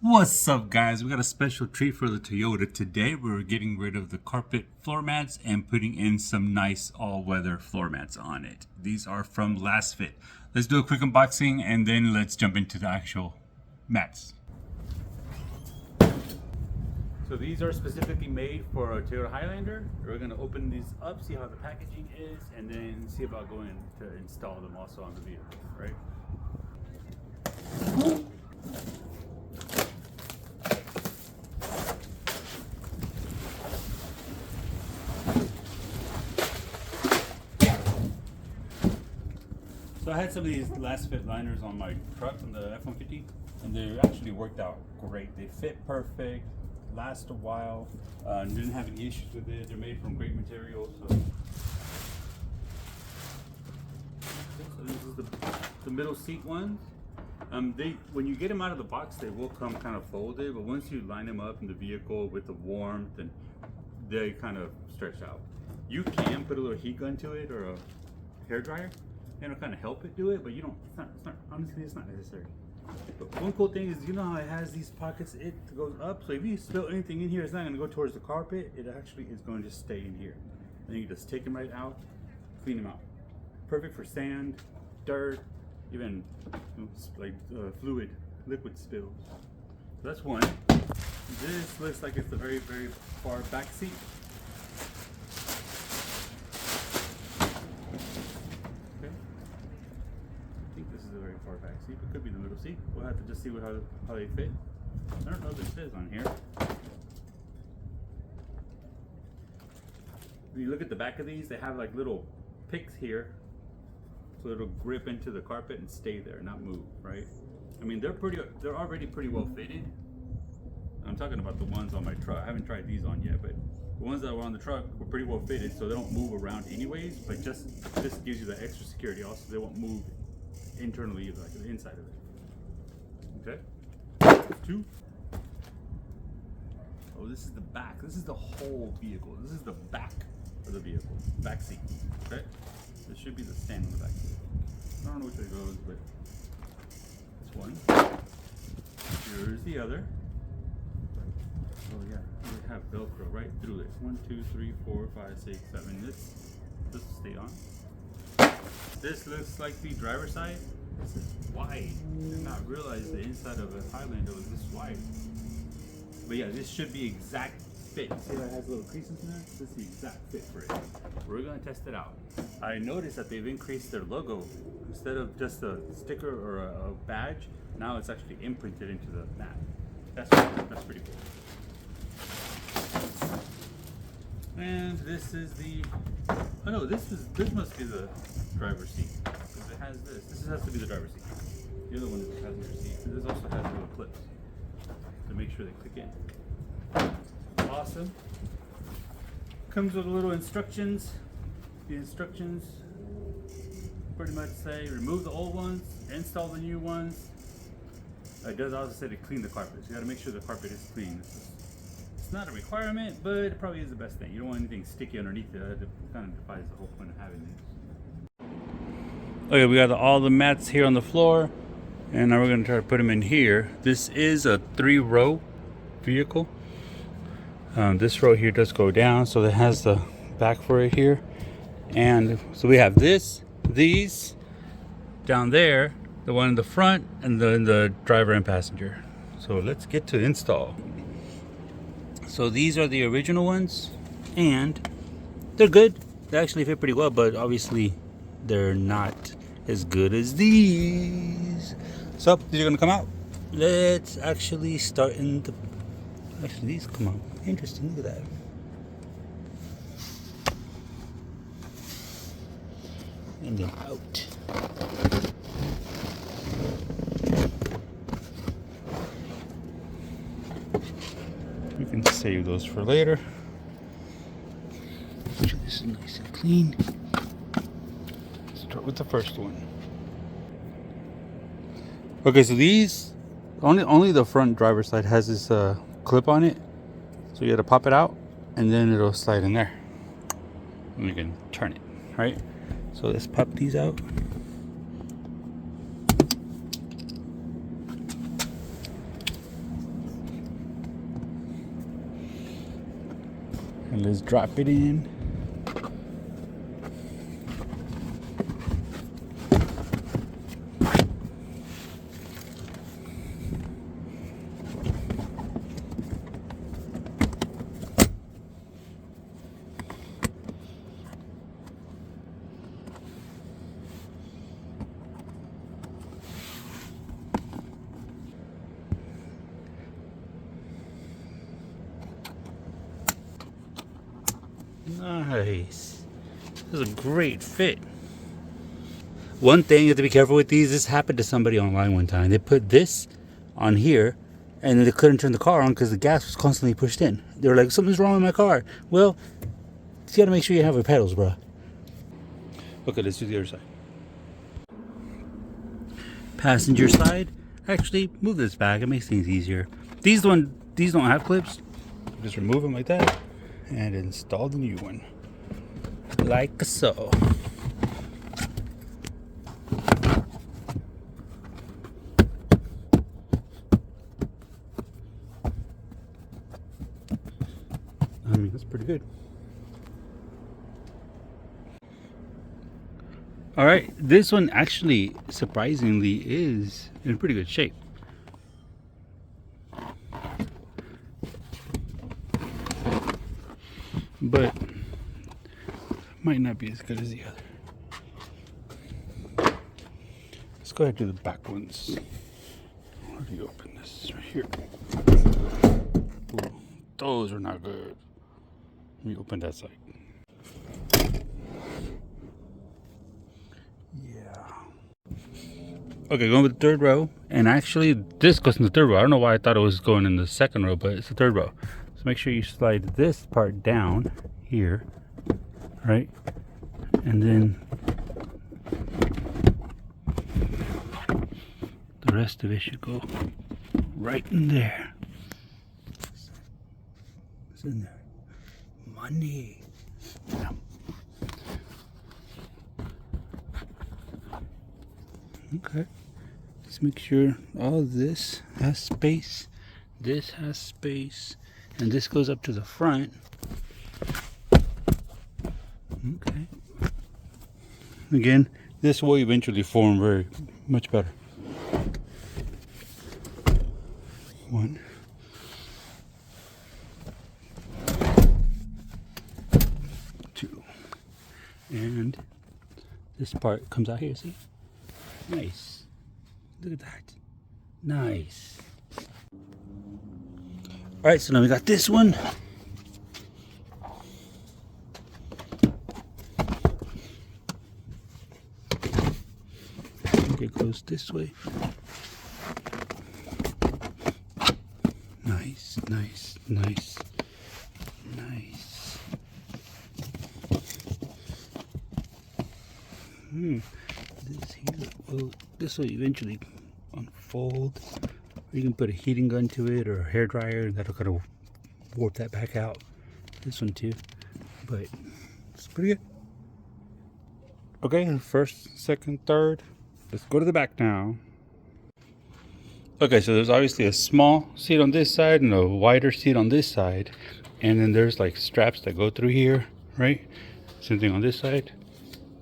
What's up, guys? We got a special treat for the Toyota today. We're getting rid of the carpet floor mats and putting in some nice all-weather floor mats on it. These are from Lastfit. Let's do a quick unboxing and then let's jump into the actual mats. So these are specifically made for a Toyota Highlander. We're going to open these up, see how the packaging is, and then see about going to install them also on the vehicle, right? So I had some of these Lasfit liners on my truck from the F-150, and they actually worked out great. They fit perfect, last a while, didn't have any issues with it. They're made from great materials. So this is the middle seat ones. When you get them out of the box, they will come kind of folded, but once you line them up in the vehicle with the warmth, and they kind of stretch out. You can put a little heat gun to it or a hair dryer. It'll kind of help it do it, but you don't. Honestly, it's not necessary. But one cool thing is, you know how it has these pockets. It goes up, so if you spill anything in here, it's not going to go towards the carpet. It actually is going to stay in here. And you just take them right out, clean them out. Perfect for sand, dirt, even liquid spills. So that's one. This looks like it's the very, very far back seat. Very far back seat, but could be the middle seat. We'll have to just see how they fit. I don't know if it says on here. When you look at the back of these, they have like little picks here, so it'll grip into the carpet and stay there, not move. Right? I mean, they're already pretty well fitted. I'm talking about the ones on my truck. I haven't tried these on yet, but the ones that were on the truck were pretty well fitted, so they don't move around anyways. But just this gives you the extra security. Also, they won't move internally, like the inside of it. Okay. Two. Oh, this is the back. This is the whole vehicle. This is the back of the vehicle. Back seat. Okay. This should be the stand on the back seat. I don't know which way it goes, but this one. Here's the other. Oh yeah, we have Velcro right through it. 1, 2, 3, 4, 5, 6, 7. This will stay on. This looks like the driver's side. This is wide. I did not realize the inside of a Highlander was this wide. But yeah, this should be exact fit. See how it has little creases in there? This is the exact fit for it. We're gonna test it out. I noticed that they've increased their logo. Instead of just a sticker or a badge, now it's actually imprinted into the mat. That's pretty cool. And this is the, oh no, this must be the driver's seat, because it has this. This has to be the driver's seat. The other one is the passenger seat. And this also has little clips to make sure they click in. Awesome. Comes with little instructions. The instructions pretty much say remove the old ones, install the new ones. It does also say to clean the carpet. So you got to make sure the carpet is clean. It's not a requirement, but it probably is the best thing. You don't want anything sticky underneath it. It kind of defies the whole point of having these. Okay, we got all the mats here on the floor, and now we're going to try to put them in here. This is a 3-row vehicle. This row here does go down, so it has the back for it here. And so we have these down there, the one in the front, and then the driver and passenger. So let's get to install. So these are the original ones, and they're good. They actually fit pretty well, but obviously they're not as good as these. So these are gonna come out. Let's actually start in the, actually these come out. Interesting, look at that. And then out. We can save those for later. Make sure this is nice and clean. Start with the first one. Okay, so these only the front driver's side has this clip on it, so you got to pop it out, and then it'll slide in there. And we can turn it, right? So let's pop these out. And let's drop it in. Nice. This is a great fit. One thing you have to be careful with these. This happened to somebody online one time. They put this on here and then they couldn't turn the car on because the gas was constantly pushed in. They were like, something's wrong with my car. Well, you gotta make sure you have your pedals, bro. Okay, let's do the other side. Passenger side. Actually, move this back. It makes things easier. These don't have clips. Just remove them like that and install the new one, like so. I mean, that's pretty good. All right, this one actually surprisingly is in pretty good shape. But might not be as good as the other. Let's go ahead and do the back ones. How do you open this? Right here. Ooh, those are not good. Let me open that side. Okay, going with the third row, and actually this goes in the third row. I don't know why I thought it was going in the second row, but it's the third row. So make sure you slide this part down here, right? And then the rest of it should go right in there. What's in there? Money. Yeah. Okay, let's make sure all this has space, this has space, and this goes up to the front. Okay. Again, this will eventually form very much better. 1, 2, and this part comes out here, see? Nice. Look at that. Nice. Alright, so now we got this one. It goes this way. Nice, nice, nice, nice. This here, well, this will eventually unfold. You can put a heating gun to it or a hair dryer, and that'll kind of warp that back out. This one too, but it's pretty good. Okay, first, second, third. Let's go to the back now. Okay, so there's obviously a small seat on this side and a wider seat on this side, and then there's like straps that go through here, right? Same thing on this side.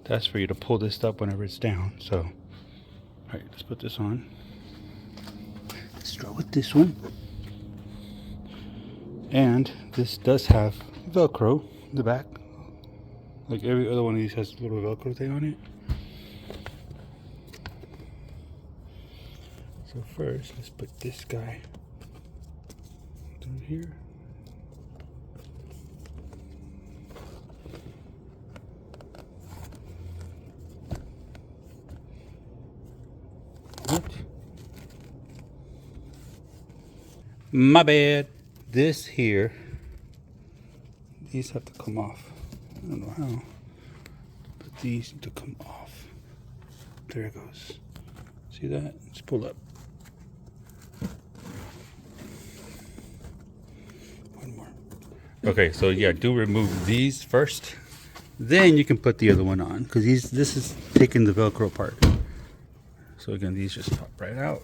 That's for you to pull this up whenever it's down. So, all right, let's put this on. Let's start with this one. And this does have Velcro in the back. Like every other one of these has a little Velcro thing on it. So first, let's put this guy through here. What? My bad. This here, these have to come off. I don't know how, but these need to come off. There it goes. See that? Let's pull up. One more. Okay, so yeah, do remove these first. Then you can put the other one on, because this is taking the Velcro part. So again, these just pop right out.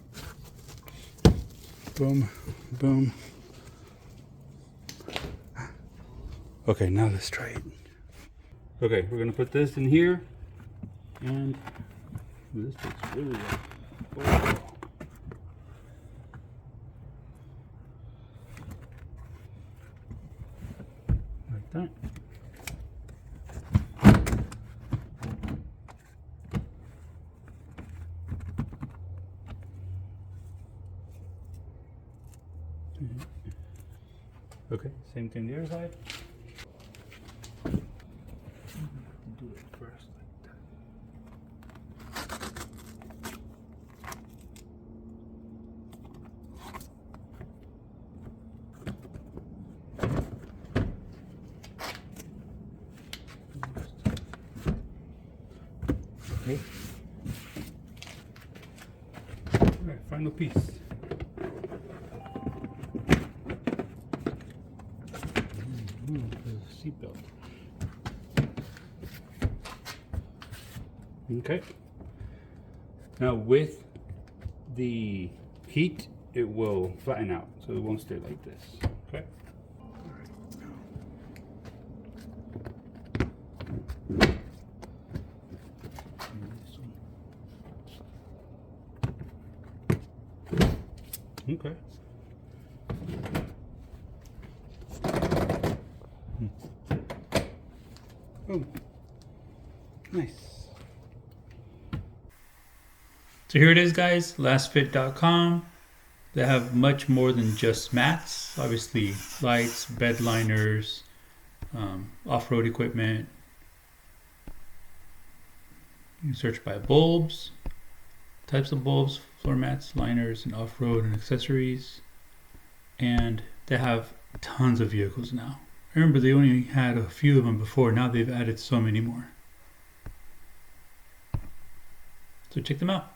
Boom, boom. Okay, now let's try it. Okay, we're gonna put this in here, and this fits really well. Oh. Like that. Okay, same thing the other side. Do it first like that. Okay. Alright, final piece. Seatbelt. Okay. Now with the heat, it will flatten out, so it won't stay like this. Okay. Okay. Oh, nice. So here it is, guys, Lastfit.com. They have much more than just mats. Obviously, lights, bed liners, off-road equipment. You can search by bulbs, types of bulbs, floor mats, liners, and off-road and accessories. And they have tons of vehicles now. I remember they only had a few of them before. Now they've added so many more. So check them out.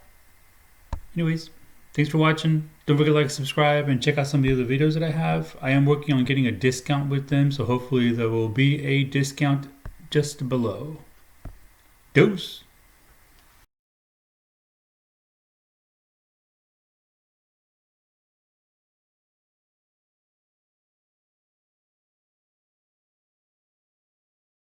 Anyways, thanks for watching. Don't forget to like, subscribe, and check out some of the other videos that I have. I am working on getting a discount with them, so hopefully there will be a discount just below. Dose!